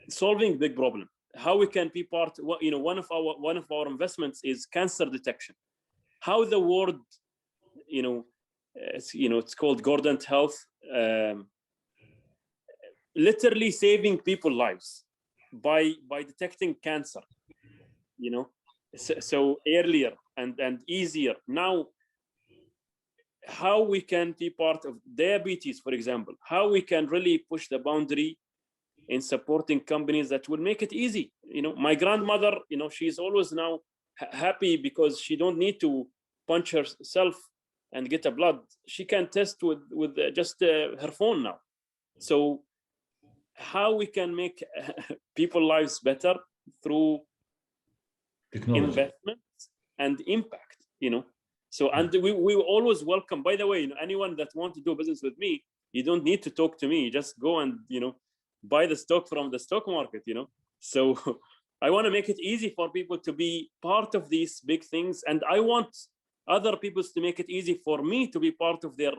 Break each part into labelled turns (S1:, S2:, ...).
S1: solving big problem. How we can be part, one of our investments is cancer detection. How the world, it's called Gordon Health, literally saving people lives by detecting cancer, so earlier and easier. Now, how we can be part of diabetes, for example, how we can really push the boundary in supporting companies that will make it easy. My grandmother, she's always now happy because she don't need to punch herself and get a blood. She can test with just her phone now. So how we can make people's lives better through technology, investments and impact, So, and we always welcome, by the way, anyone that wants to do business with me, you don't need to talk to me. You just go and, buy the stock from the stock market, So I want to make it easy for people to be part of these big things. And I want other people to make it easy for me to be part of their,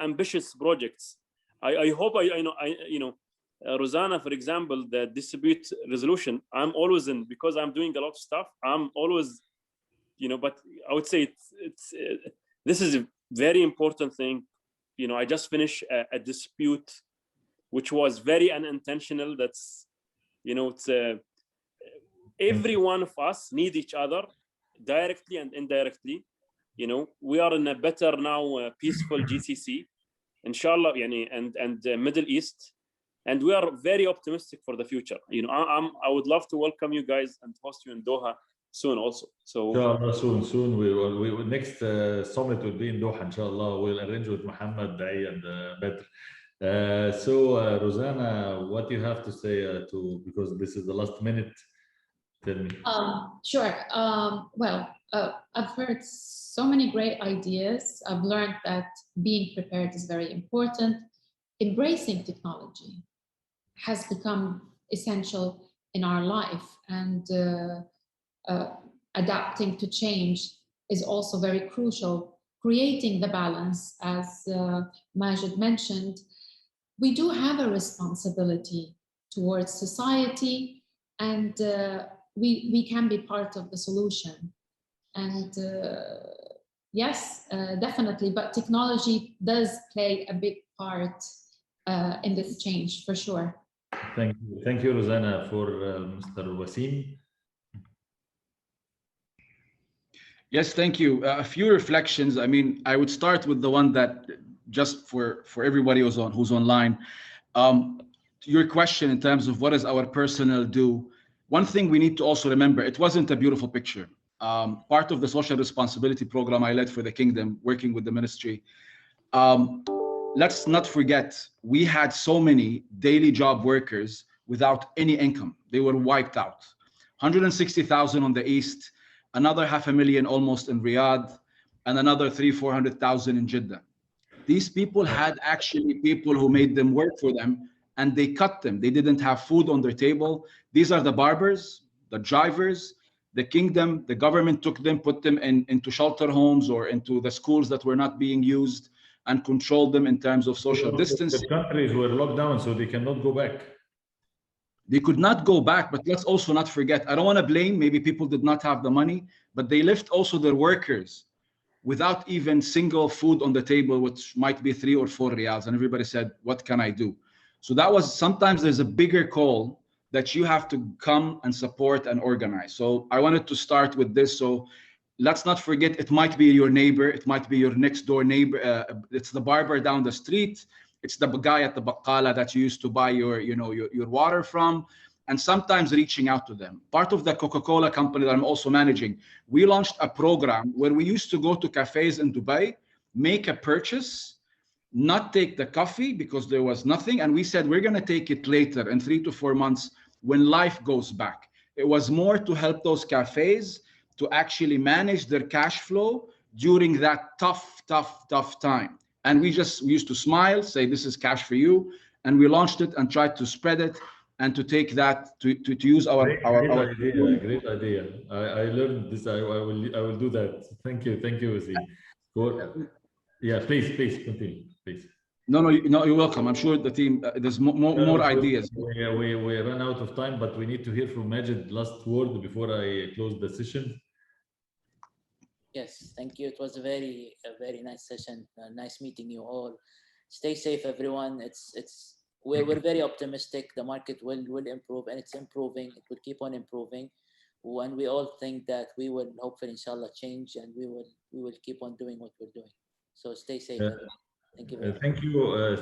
S1: ambitious projects. I hope Rosanna, for example, the dispute resolution, I'm always in, because I'm doing a lot of stuff. I'm always, but I would say this is a very important thing. I just finished a dispute, which was very unintentional. That's, it's every one of us need each other directly and indirectly. We are in a better now, peaceful GCC, inshallah, and Middle East. And we are very optimistic for the future. I would love to welcome you guys and host you in Doha soon also. So
S2: soon. We next summit will be in Doha, inshallah. We'll arrange with Muhammad, Day, and Badr. So Rosanna, what do you have to say because this is the last minute? Tell me.
S3: Sure. Well, I've heard so many great ideas. I've learned that being prepared is very important. Embracing technology has become essential in our life, and adapting to change is also very crucial. Creating the balance, as Majid mentioned, we do have a responsibility towards society, and we can be part of the solution. And yes, definitely, but technology does play a big part in this change, for sure.
S2: Thank you, Rosanna. For Mr. Wasim.
S4: Yes, thank you. A few reflections. I mean, I would start with the one that just for everybody who's online. Your question in terms of what does our personnel do? One thing we need to also remember, it wasn't a beautiful picture. Part of the social responsibility program I led for the kingdom, working with the ministry. Let's not forget, we had so many daily job workers without any income. They were wiped out. 160,000 on the east, another 500,000 almost in Riyadh, and another 300,000-400,000 in Jeddah. These people had actually people who made them work for them, and they cut them. They didn't have food on their table. These are the barbers, the drivers. The kingdom, the government took them, put them into shelter homes or into the schools that were not being used, and controlled them in terms of social distancing.
S2: The countries were locked down, so they cannot go back.
S4: They could not go back, but let's also not forget, I don't want to blame, maybe people did not have the money, but they left also their workers without even single food on the table, which might be 3 or 4 riyals. And everybody said, what can I do? So that was, sometimes there's a bigger call that you have to come and support and organize. So I wanted to start with this. So let's not forget, it might be your neighbor, it might be your next door neighbor, it's the barber down the street, it's the guy at the baqqala that you used to buy your water from, and sometimes reaching out to them. Part of the Coca-Cola company that I'm also managing, we launched a program where we used to go to cafes in Dubai, make a purchase, not take the coffee because there was nothing, and we said we're going to take it later in 3 to 4 months when life goes back. It was more to help those cafes to actually manage their cash flow during that tough time. And we used to smile, say this is cash for you, and we launched it and tried to spread it and to take that to use our
S2: great idea. I learned this. I will do that. Thank you, Wasim. Yeah, please continue, please.
S4: No, you're welcome. I'm sure the team, there's more ideas.
S2: We ran out of time, but we need to hear from Majid last word before I close the session.
S5: Yes, thank you. It was a very nice session. Nice meeting you all. Stay safe, everyone. We're very optimistic. The market will improve, and it's improving. It will keep on improving. And we all think that we will hopefully, inshallah, change, and we will keep on doing what we're doing. So stay safe, everyone. Thank you very much.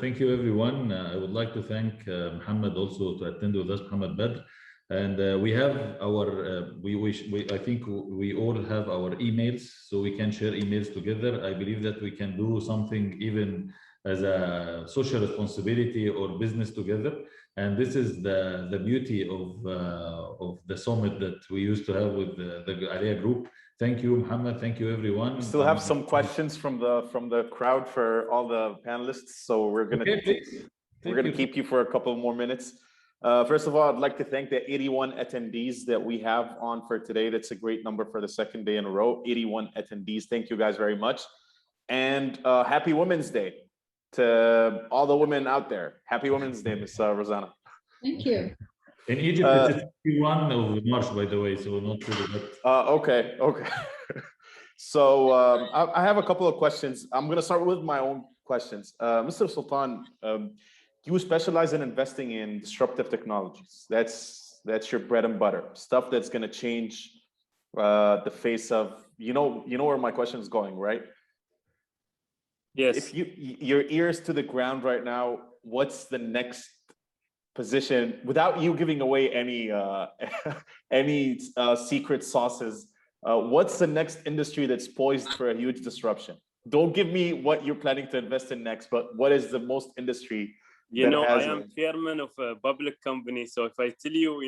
S2: Thank you, everyone. I would like to thank Muhammad also to attend with us, Muhammad Badr. And we have our, I think we all have our emails, so we can share emails together. I believe that we can do something even as a social responsibility or business together. And this is the beauty of the summit that we used to have with the Aliyah group. Thank you, Muhammad. Thank you, everyone.
S6: We still have some questions from the crowd for all the panelists, so we're gonna keep you for a couple more minutes. First of all, I'd like to thank the 81 attendees that we have on for today. That's a great number for the second day in a row. 81 attendees. Thank you guys very much, and happy Women's Day to all the women out there. Happy Women's Day, Ms. Rosanna.
S3: Thank you.
S2: In Egypt, it's 31 of March, by the way, so not really that.
S6: Okay. So I have a couple of questions. I'm going to start with my own questions. Mr. Sultan, you specialize in investing in disruptive technologies. That's your bread and butter, stuff that's going to change the face of, you know where my question is going, right?
S1: Yes.
S6: If your ears to the ground right now, what's the next position, without you giving away any secret sauces, what's the next industry that's poised for a huge disruption? Don't give me what you're planning to invest in next, but what is the most industry?
S1: I am chairman of a public company, so if I tell you,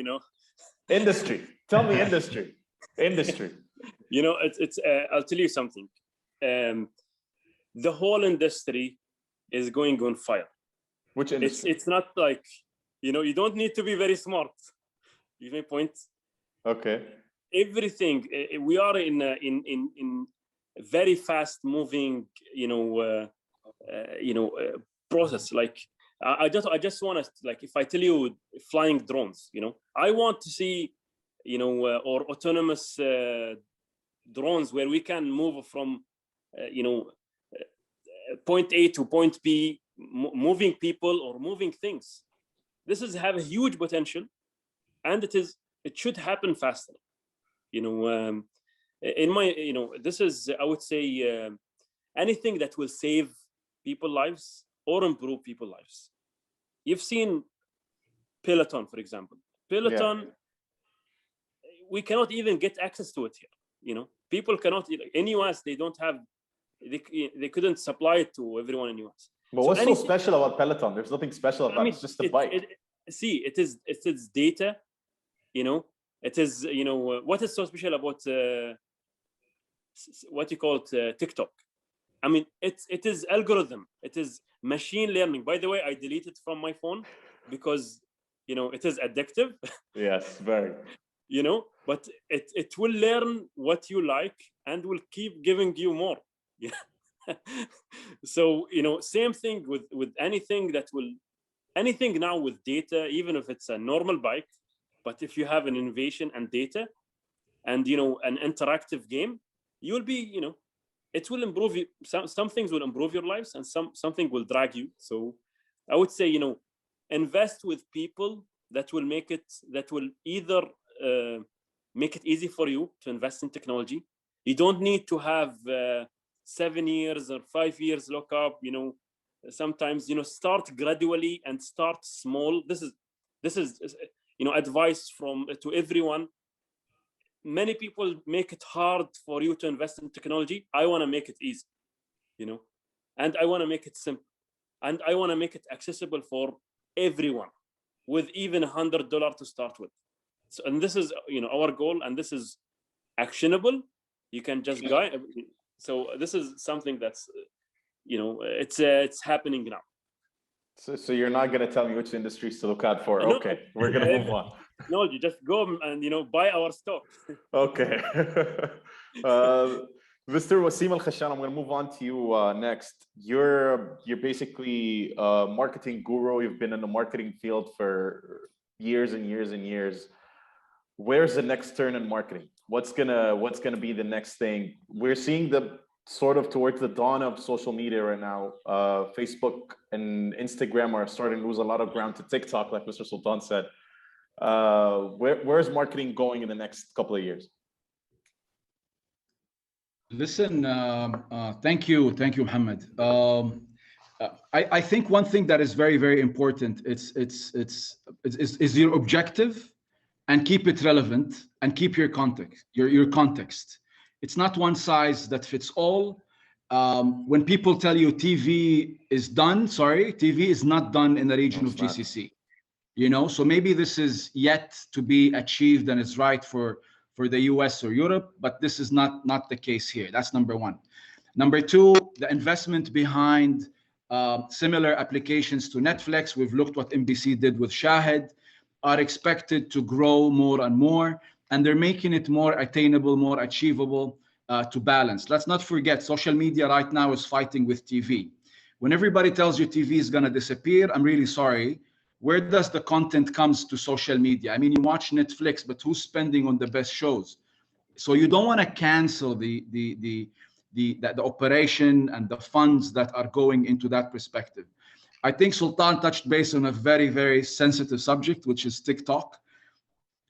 S6: industry, tell me industry.
S1: I'll tell you something. The whole industry is going on fire.
S6: Which industry?
S1: It's not like, you don't need to be very smart. You my point?
S6: Okay.
S1: Everything, we are in very fast moving, process. Like I just want to, like, if I tell you flying drones, I want to see, or autonomous drones where we can move from, point A to point B, moving people or moving things. This have a huge potential, and it should happen faster. This is, I would say, anything that will save people's lives or improve people's lives. You've seen Peloton, for example. Peloton, we cannot even get access to it here. People cannot, in US, they don't have, they couldn't supply it to everyone in US.
S6: But what's so special about Peloton? There's nothing special about it. It's just a bike.
S1: It is data, it is, what is so special about what you call it, TikTok? I mean, it is algorithm. It is machine learning. By the way, I deleted from my phone because, it is addictive.
S6: Yes, very.
S1: But it will learn what you like and will keep giving you more. So, same thing with anything anything now with data, even if it's a normal bike, but if you have an innovation and data and, an interactive game, you'll be, it will improve you. Some things will improve your lives and something will drag you. So I would say, invest with people that will either make it easy for you to invest in technology. You don't need to have 7 years or 5 years lockup, sometimes, start gradually and start small. This is advice to everyone. Many people make it hard for you to invest in technology. I want to make it easy, and I want to make it simple, and I want to make it accessible for everyone with even $100 to start with. So, and this is, our goal, and this is actionable. You can just go. So this is something that's, it's happening now.
S6: So you're not going to tell me which industries to look out for. Okay, we're going to move on.
S1: No, you just go and, buy our stock.
S6: Okay. Mr. Wasim Al-Khashan, I'm going to move on to you next. You're basically a marketing guru. You've been in the marketing field for years and years and years. Where's the next turn in marketing? What's gonna be the next thing? We're seeing the sort of towards the dawn of social media right now. Facebook and Instagram are starting to lose a lot of ground to TikTok, like Mr. Sultan said. Where's marketing going in the next couple of years?
S4: Listen, thank you, Muhammad. I think one thing that is very, very important is your objective, and keep it relevant, and keep your context. Your context. It's not one size that fits all. When people tell you TV is done, sorry, TV is not done in the region of GCC. You know, so maybe this is yet to be achieved and it's right for the US or Europe, but this is not the case here. That's number one. Number two, the investment behind similar applications to Netflix. We've looked what NBC did with Shahid, are expected to grow more and more, and they're making it more attainable, more achievable to balance. Let's not forget, social media right now is fighting with TV. When everybody tells you TV is going to disappear, I'm really sorry. Where does the content comes to social media? I mean, you watch Netflix, but who's spending on the best shows? So you don't want to cancel the operation and the funds that are going into that perspective. I think Sultan touched base on a very, very sensitive subject, which is TikTok.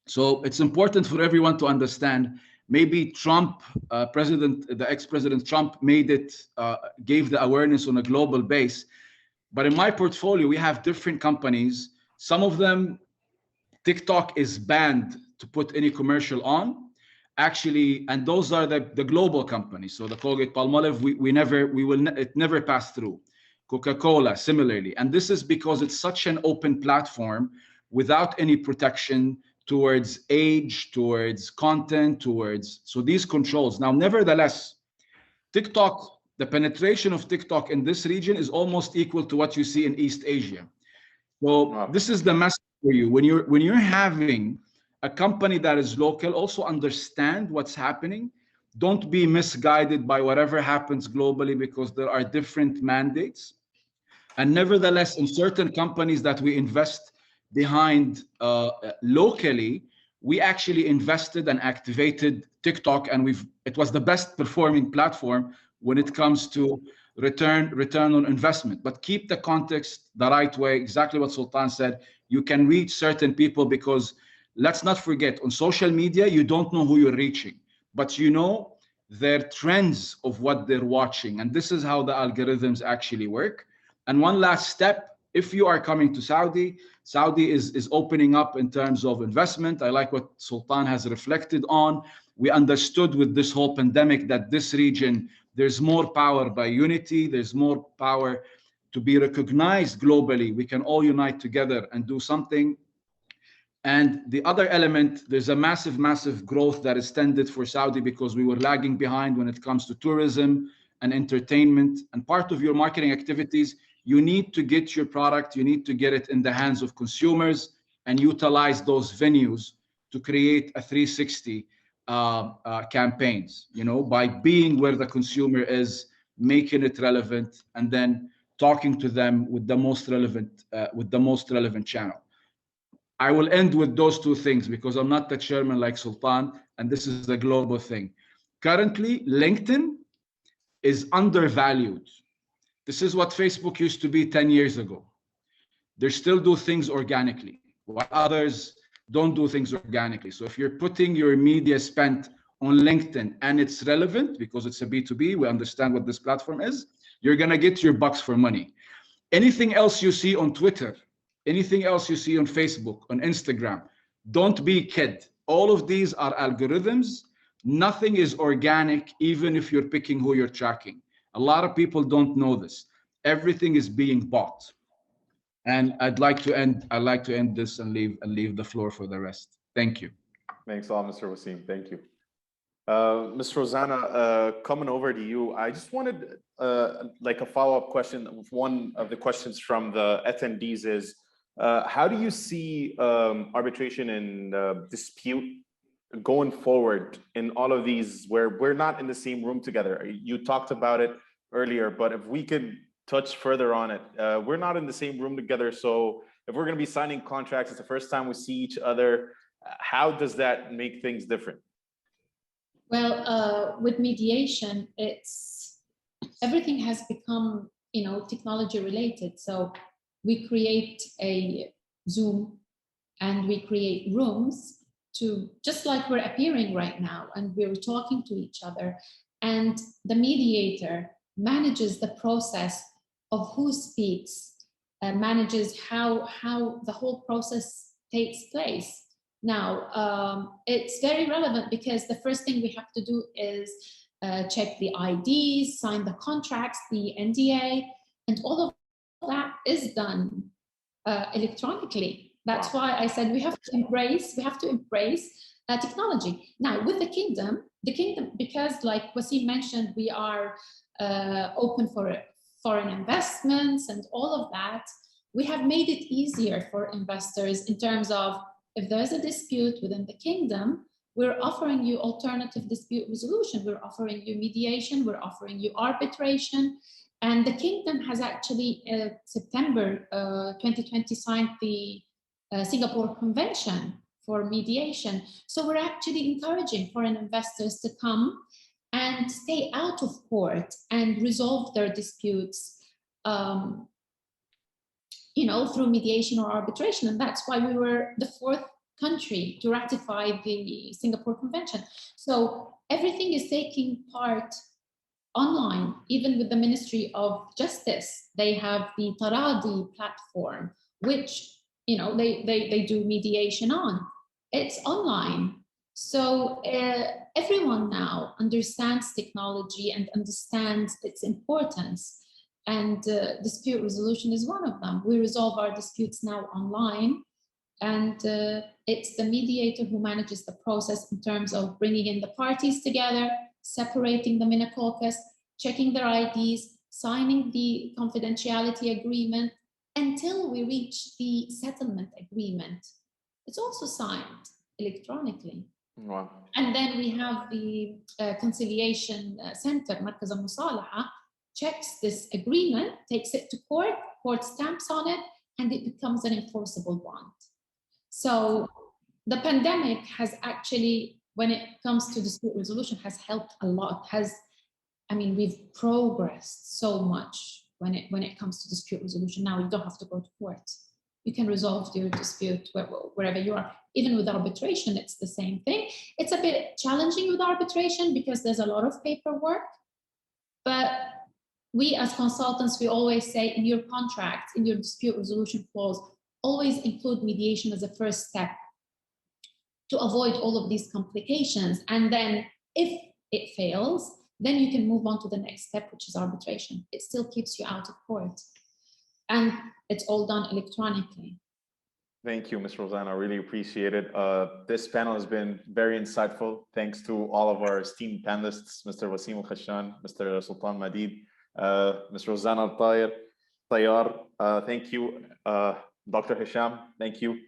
S4: So it's important for everyone to understand. Maybe Trump, the ex-president Trump, gave the awareness on a global base. But in my portfolio, we have different companies. Some of them, TikTok is banned to put any commercial on. Actually, and those are the global companies. So the Colgate-Palmolive, it never passed through. Coca-Cola, similarly. And this is because it's such an open platform without any protection towards age, towards content, so these controls. Now, nevertheless, TikTok, the penetration of TikTok in this region is almost equal to what you see in East Asia. So this is the message for you. When you're having a company that is local, also understand what's happening. Don't be misguided by whatever happens globally, because there are different mandates. And nevertheless, in certain companies that we invest behind locally, we actually invested and activated TikTok, and it was the best performing platform when it comes to return on investment. But keep the context the right way, exactly what Sultan said. You can reach certain people, because let's not forget, on social media, you don't know who you're reaching, but you know their trends of what they're watching. And this is how the algorithms actually work. And one last step, if you are coming to Saudi is opening up in terms of investment. I like what Sultan has reflected on. We understood with this whole pandemic that this region, there's more power by unity. There's more power to be recognized globally. We can all unite together and do something. And the other element, there's a massive, massive growth that is tended for Saudi, because we were lagging behind when it comes to tourism and entertainment. And part of your marketing activities, you need to get your product, you need to get it in the hands of consumers and utilize those venues to create a 360 campaigns, by being where the consumer is, making it relevant, and then talking to them with the most relevant channel. I will end with those two things, because I'm not the chairman like Sultan, and this is a global thing. Currently, LinkedIn is undervalued. This is what Facebook used to be 10 years ago. They still do things organically, while others don't do things organically. So if you're putting your media spent on LinkedIn and it's relevant, because it's a B2B, we understand what this platform is, you're going to get your bucks for money. Anything else you see on Twitter, anything else you see on Facebook, on Instagram, don't be kid. All of these are algorithms. Nothing is organic, even if you're picking who you're tracking. A lot of people don't know this. Everything is being bought. And I'd like to end this and leave the floor for the rest. Thank you.
S6: Thanks a lot, Mr. Wasim. Thank you. Ms. Rosanna, coming over to you, I just wanted like a follow-up question. One of the questions from the attendees is, how do you see arbitration and dispute going forward in all of these where we're not in the same room together? You talked about it earlier, but if we could touch further on it, we're not in the same room together. So if we're going to be signing contracts, it's the first time we see each other. How does that make things different?
S3: Well, with mediation, everything has become, technology related. So we create a Zoom and we create rooms to, just like we're appearing right now, and we're talking to each other. And the mediator manages the process of who speaks, manages how the whole process takes place. Now, it's very relevant because the first thing we have to do is check the IDs, sign the contracts, the NDA, and all of that is done electronically. That's why I said we have to embrace technology. Now, with the kingdom, because like Wasim mentioned, we are open for foreign investments and all of that. We have made it easier for investors in terms of, if there's a dispute within the kingdom, we're offering you alternative dispute resolution. We're offering you mediation. We're offering you arbitration. And the kingdom has actually, September 2020, signed the Singapore Convention for mediation. So we're actually encouraging foreign investors to come and stay out of court and resolve their disputes, through mediation or arbitration. And that's why we were the 4th country to ratify the Singapore Convention. So everything is taking part online. Even with the Ministry of Justice, they have the Taradi platform, which they do mediation on. It's online. So everyone now understands technology and understands its importance. And dispute resolution is one of them. We resolve our disputes now online. And it's the mediator who manages the process in terms of bringing in the parties together, separating them in a caucus, checking their IDs, signing the confidentiality agreement until we reach the settlement agreement. It's also signed electronically.
S6: Wow.
S3: And then we have the conciliation center, Markaz al-Musalaha, checks this agreement, takes it to court, court stamps on it, and it becomes an enforceable bond. So the pandemic has actually, when it comes to dispute resolution, has helped a lot. We've progressed so much when it comes to dispute resolution. Now you don't have to go to court. You can resolve your dispute wherever you are. Even with arbitration, it's the same thing. It's a bit challenging with arbitration because there's a lot of paperwork. But we as consultants, we always say in your contract, in your dispute resolution clause, always include mediation as a first step to avoid all of these complications. And then if it fails, then you can move on to the next step, which is arbitration. It still keeps you out of court. And it's all done electronically.
S6: Thank you, Ms. Rosanna. I really appreciate it. This panel has been very insightful. Thanks to all of our esteemed panelists, Mr. Wasim Al-Khashan, Mr. Sultan Madid, Ms. Rosanna Al-Tayar. Thank you. Dr. Hisham, thank you.